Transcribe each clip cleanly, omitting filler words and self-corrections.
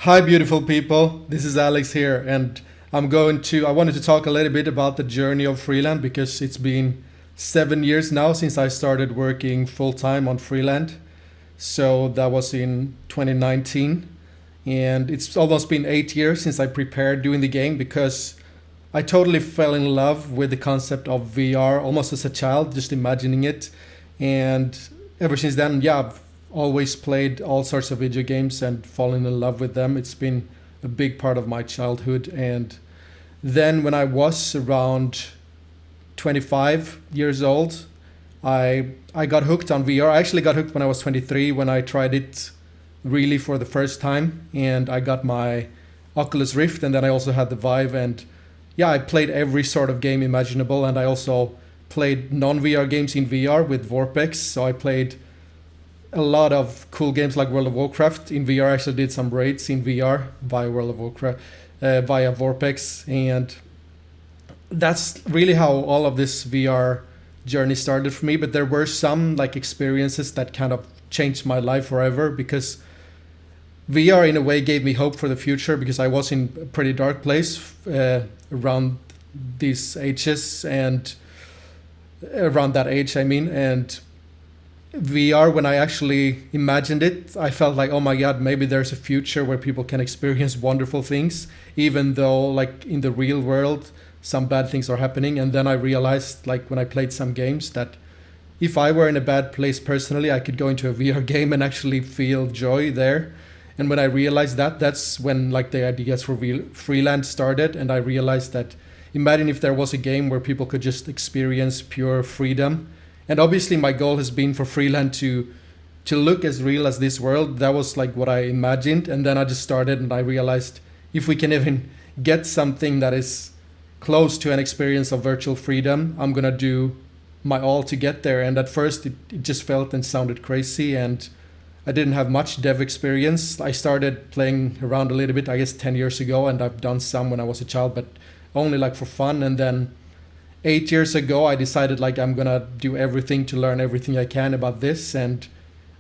Hi, beautiful people. This is Alex here, and I wanted to talk a little bit about the journey of Freeland because it's been 7 years now since I started working full time on Freeland. So that was in 2019, and it's almost been 8 years since I prepared doing the game because I totally fell in love with the concept of VR almost as a child, just imagining it. And ever since then, yeah, I've always played all sorts of video games and fallen in love with them. It's been a big part of my childhood. And then when I was around 25 years old, I got hooked on VR. I actually got hooked when I was 23 when I tried it really for the first time, and I got my Oculus Rift, and then I also had the Vive. And yeah, I played every sort of game imaginable, and I also played non-VR games in VR with Vorpex. So I played a lot of cool games like World of Warcraft in VR. I actually did some raids in VR via World of Warcraft, via Vorpex, and that's really how all of this VR journey started for me. But there were some like experiences that kind of changed my life forever because VR in a way gave me hope for the future because I was in a pretty dark place around these ages and around that age, I mean. And VR, when I actually imagined it, I felt like, oh my God, maybe there's a future where people can experience wonderful things, even though like in the real world, some bad things are happening. And then I realized, like when I played some games, that if I were in a bad place personally, I could go into a VR game and actually feel joy there. And when I realized that, that's when like the ideas for Freeland started. And I realized that imagine if there was a game where people could just experience pure freedom. And obviously my goal has been for Freeland to look as real as this world. That was like what I imagined. And then I just started and I realized if we can even get something that is close to an experience of virtual freedom, I'm gonna do my all to get there. And at first it just felt and sounded crazy, and I didn't have much dev experience. I started playing around a little bit, I guess 10 years ago, and I've done some when I was a child, but only like for fun. And then 8 years ago, I decided like I'm gonna do everything to learn everything I can about this. And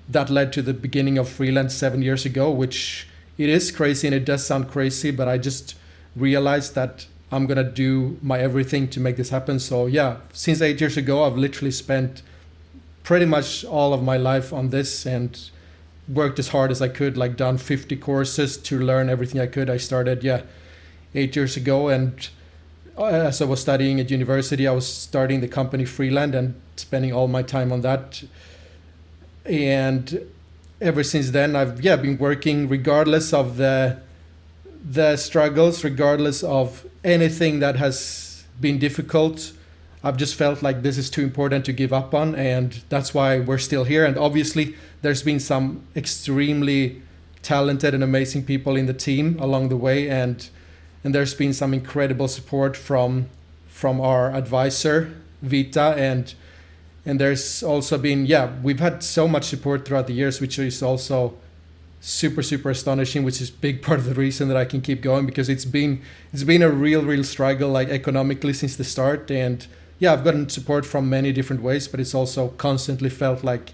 that led to the beginning of Freeland 7 years ago, which it is crazy and it does sound crazy, but I just realized that I'm gonna do my everything to make this happen. So yeah, since 8 years ago, I've literally spent pretty much all of my life on this and worked as hard as I could, like done 50 courses to learn everything I could. I started, 8 years ago, and as I was studying at university, I was starting the company Freeland and spending all my time on that. And ever since then, I've been working regardless of the struggles, regardless of anything that has been difficult. I've just felt like this is too important to give up on, and that's why we're still here. And obviously, there's been some extremely talented and amazing people in the team along the way, and there's been some incredible support from our advisor Vita, and there's also been we've had so much support throughout the years, which is also super astonishing, which is big part of the reason that I can keep going, because it's been a real struggle, like economically, since the start. And I've gotten support from many different ways, but it's also constantly felt like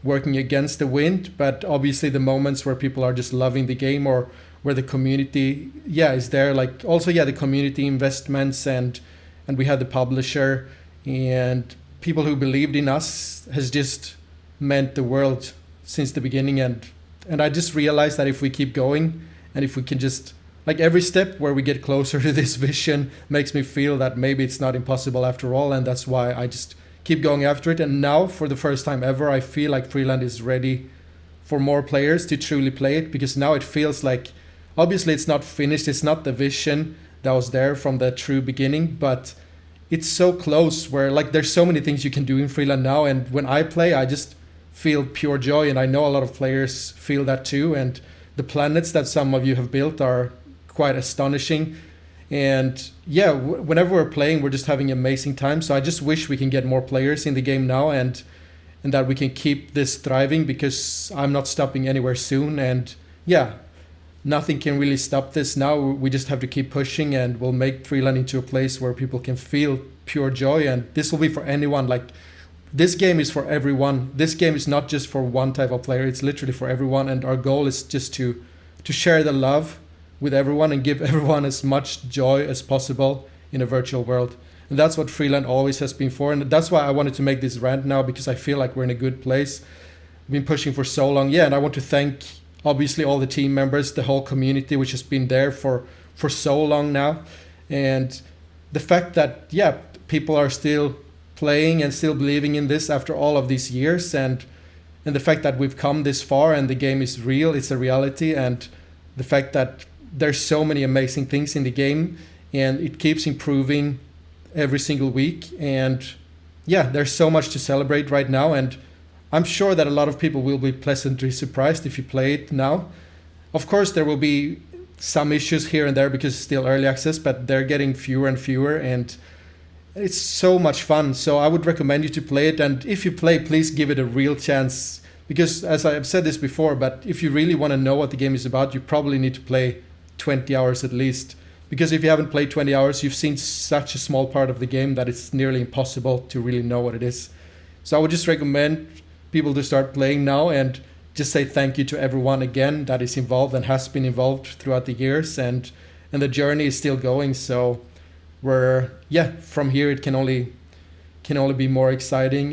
working against the wind. But obviously the moments where people are just loving the game, or where the community is there, like also the community investments, and we had the publisher and people who believed in us, has just meant the world since the beginning. And I just realized that if we keep going, and if we can just, like, every step where we get closer to this vision makes me feel that maybe it's not impossible after all. And that's why I just keep going after it. And now, for the first time ever, I feel like Freeland is ready for more players to truly play it, because now it feels like, obviously it's not finished, it's not the vision that was there from the true beginning, but it's so close where, like, there's so many things you can do in Freeland now. And when I play, I just feel pure joy, and I know a lot of players feel that too. And the planets that some of you have built are quite astonishing. And whenever we're playing, we're just having amazing time. So I just wish we can get more players in the game now, and that we can keep this thriving, because I'm not stopping anywhere soon. And nothing can really stop this now. We just have to keep pushing, and we'll make Freeland into a place where people can feel pure joy. And this will be for anyone. Like, this game is for everyone. This game is not just for one type of player. It's literally for everyone. And our goal is just to to share the love with everyone and give everyone as much joy as possible in a virtual world. And that's what Freeland always has been for. And that's why I wanted to make this rant now, because I feel like we're in a good place. We've been pushing for so long. Yeah, and I want to thank obviously all the team members, the whole community, which has been there for so long now. And the fact that, yeah, people are still playing and still believing in this after all of these years, and the fact that we've come this far and the game is real, it's a reality, and the fact that there's so many amazing things in the game and it keeps improving every single week. And yeah, there's so much to celebrate right now, and I'm sure that a lot of people will be pleasantly surprised if you play it now. Of course, there will be some issues here and there because it's still early access, but they're getting fewer and fewer, and it's so much fun. So I would recommend you to play it, and if you play, please give it a real chance, because as I've said this before, but if you really want to know what the game is about, you probably need to play 20 hours at least, because if you haven't played 20 hours, you've seen such a small part of the game that it's nearly impossible to really know what it is. So I would just recommend people to start playing now, and just say thank you to everyone again that is involved and has been involved throughout the years, and the journey is still going. So from here it can only be more exciting.